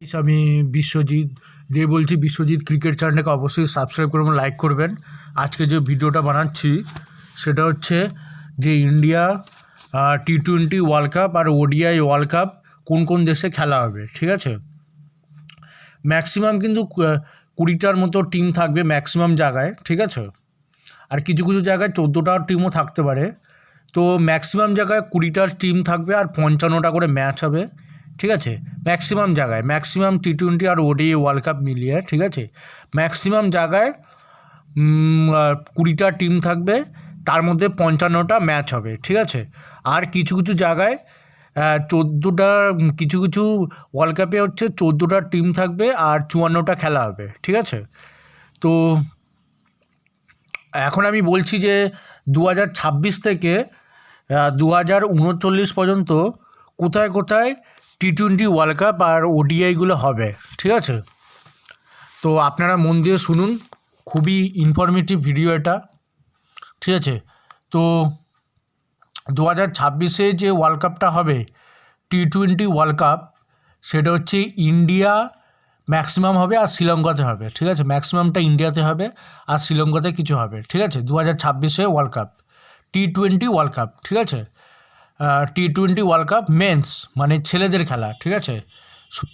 আমি বিশ্বজিৎ দিয়ে বলছি। বিশ্বজিৎ ক্রিকেট চ্যানেলটাকে অবশ্যই সাবস্ক্রাইব করবেন, লাইক করবেন। আজকে যে ভিডিওটা বানাচ্ছি সেটা হচ্ছে যে ইন্ডিয়া টি-20 ওয়ার্ল্ড কাপ আর ওডিআই ওয়ার্ল্ড কাপ কোন কোন দেশে খেলা হবে, ঠিক আছে। ম্যাক্সিমাম কিন্তু 20টার মতো টিম থাকবে ম্যাক্সিমাম জায়গায়, ঠিক আছে। আর কিছু কিছু জায়গায় 14টার টিমও থাকতে পারে। তো ম্যাক্সিমাম জায়গায় 20টার টিম থাকবে আর 55টা করে ম্যাচ হবে, ঠিক আছে। ম্যাক্সিমাম জায়গায়, ম্যাক্সিমাম টি-20 আর ওডিআই ওয়ার্ল্ড কাপ মিলিয়ে, ঠিক আছে, ম্যাক্সিমাম জায়গায় 20টা টিম থাকবে, তার মধ্যে 55টা ম্যাচ হবে, ঠিক আছে। আর কিছু কিছু জায়গায় 14টা, কিছু কিছু ওয়ার্ল্ড কাপে হচ্ছে 14টা টিম থাকবে আর 54টা খেলা হবে, ঠিক আছে। তো এখন আমি বলছি যে 2026 থেকে 2039 পর্যন্ত কোথায় কোথায় টি-20 ওয়ার্ল্ড কাপ আর ওডিআইগুলো হবে, ঠিক আছে। তো আপনারা মন দিয়ে শুনুন, খুবই ইনফরমেটিভ ভিডিও এটা, ঠিক আছে। তো 2026-এ যে ওয়ার্ল্ড কাপটা হবে টি-20 ওয়ার্ল্ড কাপ, সেটা হচ্ছে ইন্ডিয়া ম্যাক্সিমাম হবে আর শ্রীলঙ্কাতে হবে, ঠিক আছে। ম্যাক্সিমামটা ইন্ডিয়াতে হবে আর শ্রীলঙ্কাতে কিছু হবে, ঠিক আছে। 2026-এ ওয়ার্ল্ড কাপ টি-20 ওয়ার্ল্ড কাপ, ঠিক আছে। টি-20 ওয়ার্ল্ড কাপ মেন্স মানে ছেলেদের খেলা, ঠিক আছে।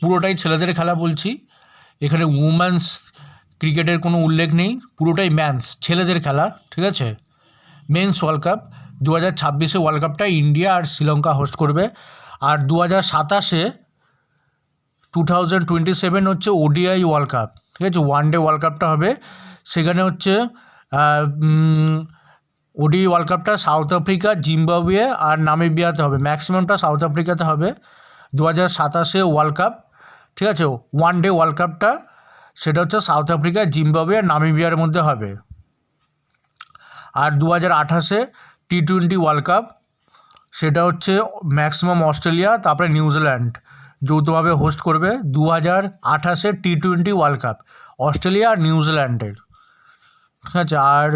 পুরোটাই ছেলেদের খেলা বলছি, এখানে উমেন্স ক্রিকেটের কোনো উল্লেখ নেই, পুরোটাই ম্যান্স ছেলেদের খেলা, ঠিক আছে। মেন্স ওয়ার্ল্ড কাপ 2026-এ ওয়ার্ল্ড কাপটা ইন্ডিয়া আর শ্রীলঙ্কা হোস্ট করবে। আর 2027 হচ্ছে ওডিআই ওয়ার্ল্ড কাপ, ঠিক আছে। ওয়ান ডে ওয়ার্ল্ড কাপটা হবে, সেখানে হচ্ছে ওডিআই ওয়ার্ল্ড কাপটা সাউথ আফ্রিকা, জিম্বাবুয়ে আর নামিবিয়াতে হবে, ম্যাক্সিমামটা সাউথ আফ্রিকাতে হবে। 2027-এ ওয়ার্ল্ড কাপ, ঠিক আছে, ওয়ান ডে ওয়ার্ল্ড কাপটা সেটা হচ্ছে সাউথ আফ্রিকা, জিম্বাবুয়ে আর নামিবিয়ার মধ্যে হবে। আর 2028-এ টি-20 ওয়ার্ল্ড কাপ, সেটা হচ্ছে ম্যাক্সিমাম অস্ট্রেলিয়া তারপরে নিউজিল্যান্ড যৌথভাবে হোস্ট করবে। 2028-এ টি-20 ওয়ার্ল্ড কাপ অস্ট্রেলিয়া আর নিউজিল্যান্ডের, ঠিক আছে। আর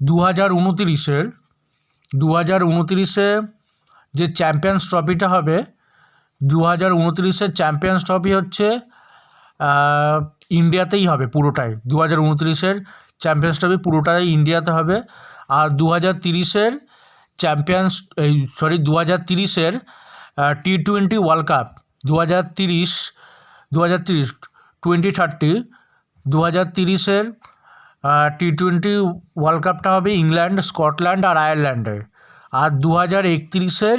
2029-এ যে চ্যাম্পিয়ন্স ট্রফিটা হবে, 2029-এর চ্যাম্পিয়ন্স ট্রফি হচ্ছে ইন্ডিয়াতেই হবে পুরোটাই। 2029-এর চ্যাম্পিয়ন্স ট্রফি পুরোটাই ইন্ডিয়াতে হবে। আর 2030-এর টি-20 ওয়ার্ল্ড কাপ 2030 2030 2030-এর টি-20 ওয়ার্ল্ড কাপটা হবে ইংল্যান্ড, স্কটল্যান্ড আর আয়ারল্যান্ডে। আর 2031-এর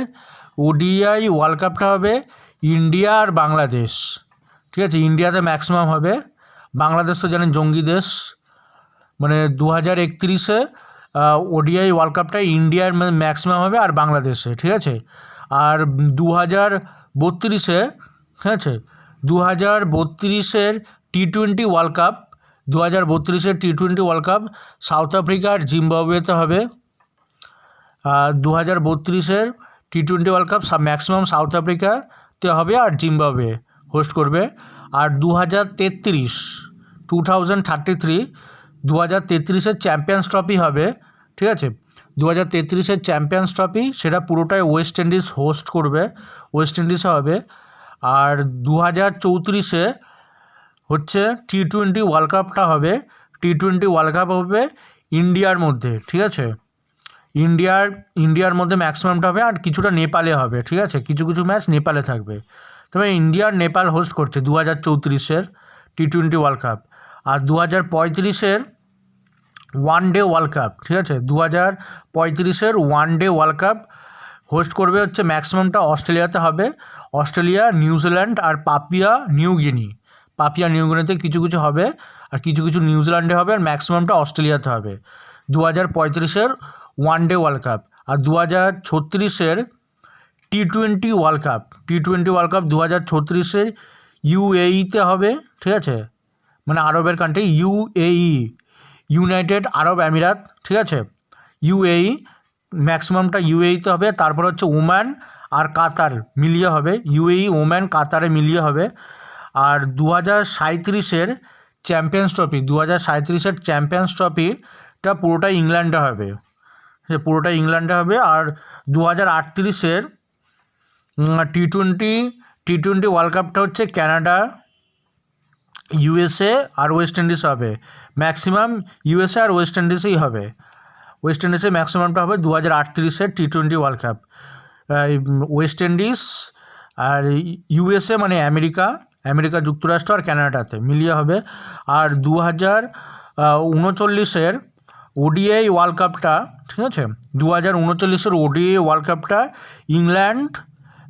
ওডিআই ওয়ার্ল্ড কাপটা হবে ইন্ডিয়া আর বাংলাদেশ, ঠিক আছে। ইন্ডিয়াতে ম্যাক্সিমাম হবে, বাংলাদেশ তো জানেন জঙ্গি দেশ। মানে 2031-এ ওডিআই ওয়ার্ল্ড কাপটা ইন্ডিয়ার ম্যাক্সিমাম হবে আর বাংলাদেশে, ঠিক আছে। আর 2032-এ, ঠিক আছে, 2032-এর টি-20 ওয়ার্ল্ড কাপ 2032-এর টি-20 ওয়ার্ল্ড কাপ সাউথ আফ্রিকা আর জিম্বাবুয়েতে হবে। 2032-এর টি-20 ওয়ার্ল্ড কাপ ম্যাক্সিমাম সাউথ আফ্রিকাতে হবে আর জিম্বাবুয়ে হোস্ট করবে। আর 2033 2033-এর চ্যাম্পিয়ন্স ট্রফি হবে, ঠিক আছে। 2033-এর চ্যাম্পিয়ন্স ট্রফি সেটা পুরোটাই ওয়েস্ট ইন্ডিজ হোস্ট করবে, ওয়েস্ট ইন্ডিজে হবে। আর 2034-এ হচ্ছে টি-20 ওয়ার্ল্ড কাপটা হবে, টি-20 ওয়ার্ল্ড কাপ হবে ইন্ডিয়ার মধ্যে, ঠিক আছে। ইন্ডিয়ার মধ্যে ম্যাক্সিমামটা হবে আর কিছুটা নেপালে হবে, ঠিক আছে। কিছু কিছু ম্যাচ নেপালে থাকবে। তবে ইন্ডিয়ার নেপাল হোস্ট করছে 2034-এর টি-20 ওয়ার্ল্ড কাপ। আর 2035-এর ওয়ান ডে ওয়ার্ল্ড কাপ, ঠিক আছে, 2035-এর one day world cup host করবে হচ্ছে ম্যাক্সিমামটা অস্ট্রেলিয়াতে হবে, অস্ট্রেলিয়া, নিউজিল্যান্ড আর পাপিয়া নিউগিনিতে কিছু কিছু হবে আর কিছু কিছু নিউজিল্যান্ডে হবে আর ম্যাক্সিমামটা অস্ট্রেলিয়াতে হবে। 2035-এর ওয়ান ডে ওয়ার্ল্ড কাপ। আর 2036-এর টি-20 ওয়ার্ল্ড কাপ 2036-এর ইউএইতে হবে, ঠিক আছে, মানে আরবের কান্ট্রি ইউনাইটেড আরব আমিরাত, ঠিক আছে। ইউএই ম্যাক্সিমামটা ইউএইতে হবে, তারপর হচ্ছে ওমান আর কাতার মিলিয়ে হবে, ইউএই, ওমান, কাতারে মিলিয়ে হবে। আর 2037-এর চ্যাম্পিয়ন্স ট্রফিটা পুরোটাই ইংল্যান্ডে হবে, আর 2038-এর টি-20 ওয়ার্ল্ড কাপটা হচ্ছে কানাডা, ইউএসএ আর ওয়েস্ট ইন্ডিজ হবে, ম্যাক্সিমাম ইউএসএ আর ওয়েস্ট ইন্ডিজেই হবে। ওয়েস্ট ইন্ডিজে ম্যাক্সিমামটা হবে 2038-এর T20 world cup. West Indies আর ইউএসএ মানে আমেরিকা যুক্তরাষ্ট্র আর কানাডাতে মিলিয়ে হবে। আর 2039-এর ওডিআই ওয়ার্ল্ড কাপটা, ঠিক আছে, 2039-এর ওডিআই ওয়ার্ল্ড কাপটা ইংল্যান্ড,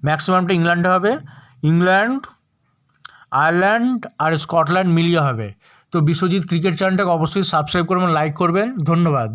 ম্যাক্সিমামটা ইংল্যান্ডে হবে, ইংল্যান্ড, আয়ারল্যান্ড আর স্কটল্যান্ড মিলিয়ে হবে। তো বিশ্বজিৎ ক্রিকেট চ্যানেলটাকে অবশ্যই সাবস্ক্রাইব করবেন, লাইক করবেন। ধন্যবাদ।